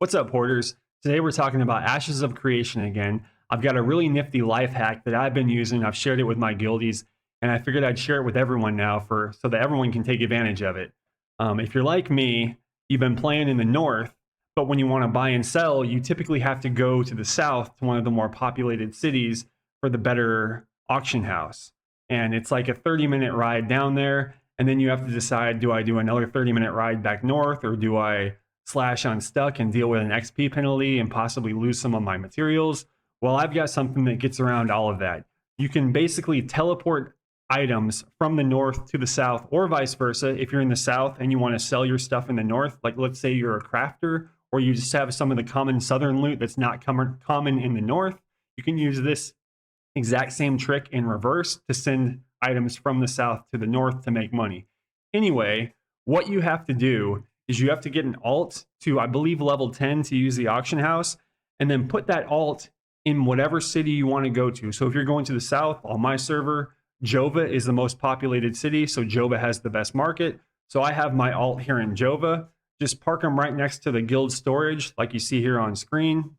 What's up, hoarders? Today we're talking about Ashes of Creation again. I've got a really nifty life hack that I've been using. I've shared it with my guildies, and I figured I'd share it with everyone now so that everyone can take advantage of it. If you're like me, you've been playing in the north, but when you want to buy and sell, you typically have to go to the south to one of the more populated cities for the better auction house. And it's like a 30-minute ride down there, and then you have to decide, do I do another 30-minute ride back north, or do I slash on stuck and deal with an XP penalty and possibly lose some of my materials? Well, I've got something that gets around all of that. You can basically teleport items from the north to the south, or vice versa. If you're in the south and you want to sell your stuff in the north, like let's say you're a crafter, or you just have some of the common southern loot that's not common in the north, you can use this exact same trick in reverse to send items from the south to the north to make money. Anyway, what you have to do is you have to get an alt to, I believe, level 10 to use the auction house, and then put that alt in whatever city you want to go to. So if you're going to the south, on my server, Jova is the most populated city, so Jova has the best market. So I have my alt here in Jova. Just park them right next to the guild storage, like you see here on screen.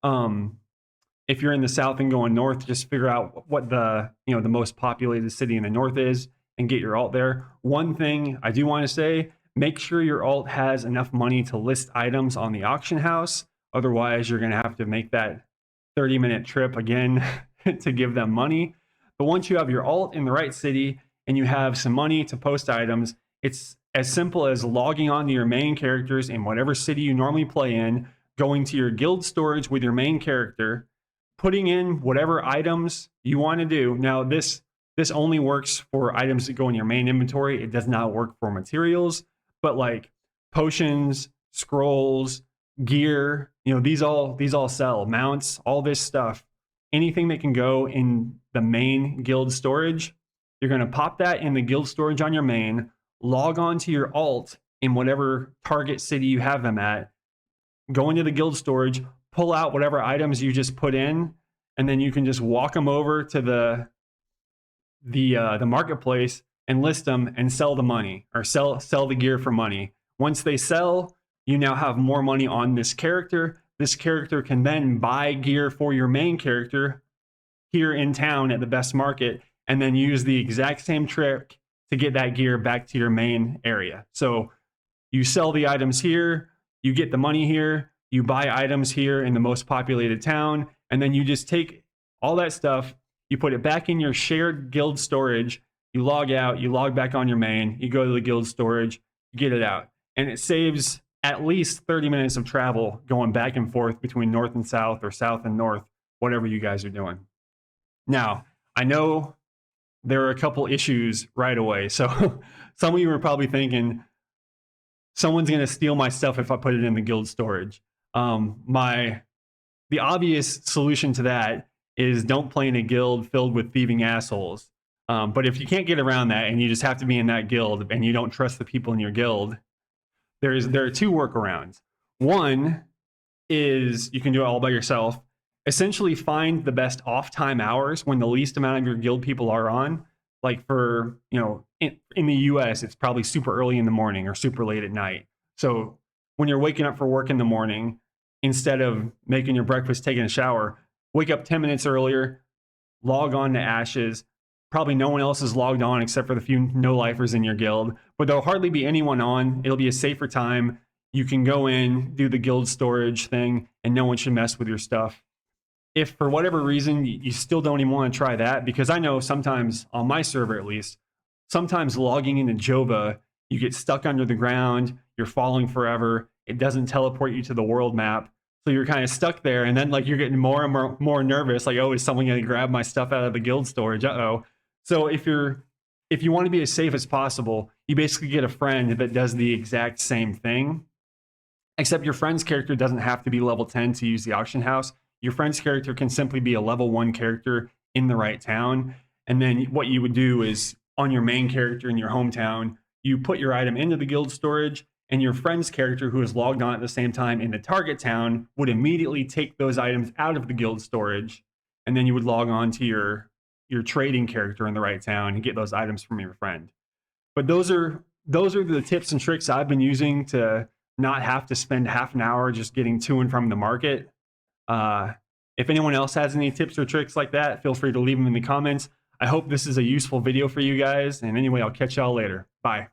If you're in the south and going north, just figure out what the most populated city in the north is and get your alt there. One thing I do want to say, make sure your alt has enough money to list items on the auction house. Otherwise, you're going to have to make that 30-minute trip again to give them money. But once you have your alt in the right city and you have some money to post items, it's as simple as logging on to your main characters in whatever city you normally play in, going to your guild storage with your main character, putting in whatever items you want to do. Now, this only works for items that go in your main inventory. It does not work for materials, but like potions, scrolls, gear, these all sell. Mounts, all this stuff. Anything that can go in the main guild storage, you're going to pop that in the guild storage on your main, log on to your alt in whatever target city you have them at, go into the guild storage, pull out whatever items you just put in, and then you can just walk them over to the marketplace and list them and sell the money, or sell the gear for money. Once they sell, you now have more money on this character. This character can then buy gear for your main character here in town at the best market, and then use the exact same trick to get that gear back to your main area. So you sell the items here, you get the money here, you buy items here in the most populated town, and then you just take all that stuff, you put it back in your shared guild storage, you log out, you log back on your main, you go to the guild storage, you get it out. And it saves at least 30 minutes of travel going back and forth between north and south, or south and north, whatever you guys are doing. Now, I know there are a couple issues right away. So some of you are probably thinking, someone's going to steal my stuff if I put it in the guild storage. The obvious solution to that is don't play in a guild filled with thieving assholes. But if you can't get around that and you just have to be in that guild and you don't trust the people in your guild, there are two workarounds. One is you can do it all by yourself. Essentially find the best off time hours when the least amount of your guild people are on. Like for, in the US, it's probably super early in the morning or super late at night. So when you're waking up for work in the morning, instead of making your breakfast, taking a shower, wake up 10 minutes earlier, log on to Ashes. Probably no one else is logged on except for the few no-lifers in your guild, but there'll hardly be anyone on. It'll be a safer time. You can go in, do the guild storage thing, and no one should mess with your stuff. If for whatever reason you still don't even want to try that, because I know sometimes, on my server at least, sometimes logging into Jova, you get stuck under the ground, you're falling forever, it doesn't teleport you to the world map, so you're kind of stuck there, and then you're getting more and more nervous, like, oh, is someone going to grab my stuff out of the guild storage? Uh-oh. So if you want to be as safe as possible, you basically get a friend that does the exact same thing, except your friend's character doesn't have to be level 10 to use the auction house. Your friend's character can simply be a level 1 character in the right town. And then what you would do is, on your main character in your hometown, you put your item into the guild storage, and your friend's character, who is logged on at the same time in the target town, would immediately take those items out of the guild storage, and then you would log on to your trading character in the right town and get those items from your friend. But those are the tips and tricks I've been using to not have to spend half an hour just getting to and from the market. If anyone else has any tips or tricks like that, feel free to leave them in the comments. I hope this is a useful video for you guys. And anyway, I'll catch y'all later. Bye.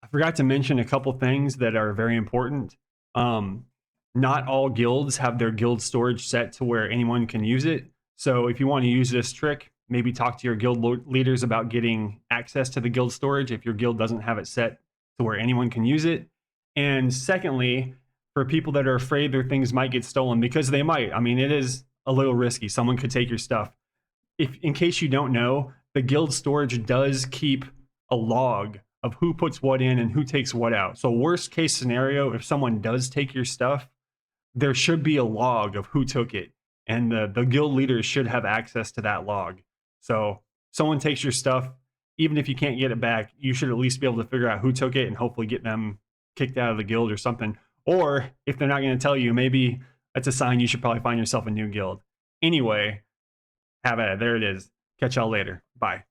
I forgot to mention a couple things that are very important. Not all guilds have their guild storage set to where anyone can use it. So if you want to use this trick, maybe talk to your guild leaders about getting access to the guild storage if your guild doesn't have it set to where anyone can use it. And secondly, for people that are afraid their things might get stolen, because they might. I mean, it is a little risky. Someone could take your stuff. In case you don't know, the guild storage does keep a log of who puts what in and who takes what out. So worst case scenario, if someone does take your stuff, there should be a log of who took it. And the guild leaders should have access to that log. So someone takes your stuff, even if you can't get it back, you should at least be able to figure out who took it and hopefully get them kicked out of the guild or something. Or if they're not going to tell you, maybe that's a sign you should probably find yourself a new guild. Anyway, have at it. There it is. Catch y'all later. Bye.